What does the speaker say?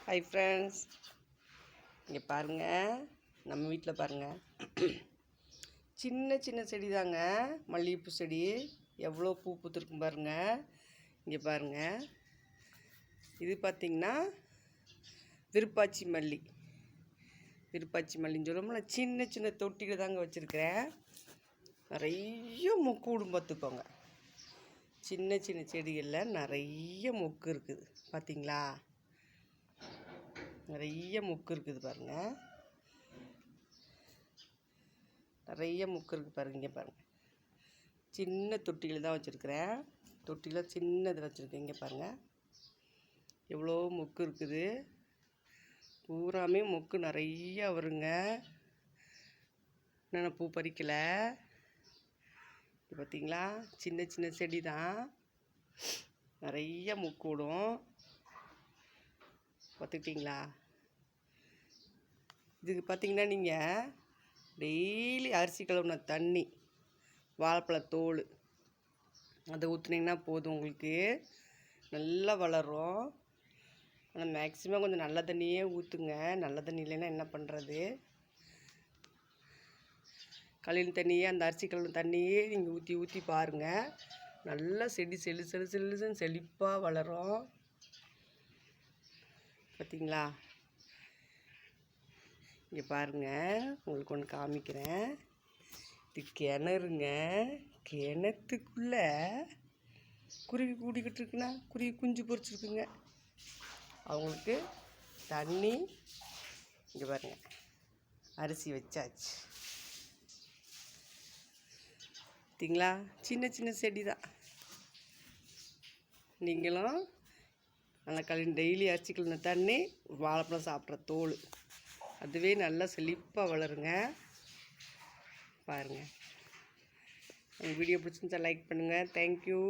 Hi friends, இங்கே பாருங்கள், நம்ம வீட்டில் பாருங்கள், சின்ன சின்ன செடி தாங்க. மல்லிகைப்பூ செடி எவ்வளோ பூ பூத்துருக்கும் பாருங்கள். இங்கே பாருங்கள், இது பார்த்திங்கன்னா விருப்பாச்சி மல்லி. விருப்பாச்சி மல்லின்னு சொல்லுவோம்ல, சின்ன சின்ன தொட்டியில் தாங்க வச்சுருக்கிறேன். நிறைய மொக்கு விடும் பார்த்துக்கோங்க. சின்ன சின்ன செடிகளில் நிறைய மொக்கு இருக்குது பார்த்திங்களா. நிறைய மொக்கு இருக்குது பாருங்கள். நிறைய மொக்கு இருக்குது பாருங்க. இங்கே பாருங்கள், சின்ன தொட்டியில் தான் வச்சுருக்கிறேன். தொட்டியில் சின்னது வச்சுருக்கேன். இங்கே பாருங்கள், எவ்வளோ மொக்கு இருக்குது. பூராமே மொக்கு நிறைய வருங்க. நான் பூ பறிக்கலை. பார்த்தீங்களா, சின்ன சின்ன செடி தான், நிறைய மொக்கு விடும். பார்த்துக்கிட்டிங்களா. இதுக்கு பார்த்திங்கன்னா நீங்கள் டெய்லி அரிசி கழுவுன தண்ணி, வாழைப்பழத்தோல் அதை ஊற்றுனீங்கன்னா போதும், உங்களுக்கு நல்லா வளரும். ஆனால் மேக்ஸிமம் கொஞ்சம் நல்ல தண்ணியே ஊற்றுங்க. நல்ல தண்ணி இல்லைன்னா என்ன பண்ணுறது. கழுவின தண்ணியே, அந்த அரிசி கழுவின தண்ணியே நீங்கள் ஊற்றி ஊற்றி பாருங்கள். நல்லா செடி செல்லுன்னு செழிப்பாக வளரும். பார்த்தீங்களா. இங்கே பாருங்கள், உங்களுக்கு ஒன்று காமிக்கிறேன். இது கிணறுங்க. கிணத்துக்குள்ளே குருவி கூடிக்கிட்டு இருக்குன்னா, குருவி குஞ்சு பொறிச்சிருக்குங்க. அவங்களுக்கு தண்ணி, இங்கே பாருங்கள், அரிசி வச்சாச்சு. பார்த்தீங்களா, சின்ன சின்ன செடி தான். நீங்களும் நல்லா டெய்லி அரிசி கழுவின தண்ணி, வாழைப்பழம் சாப்பிட்ற தோல், அதுவே நல்லா செழிப்பாக வளருங்க. பாருங்கள். வீடியோ பிடிச்சிருந்தா லைக் பண்ணுங்கள். தேங்க்யூ.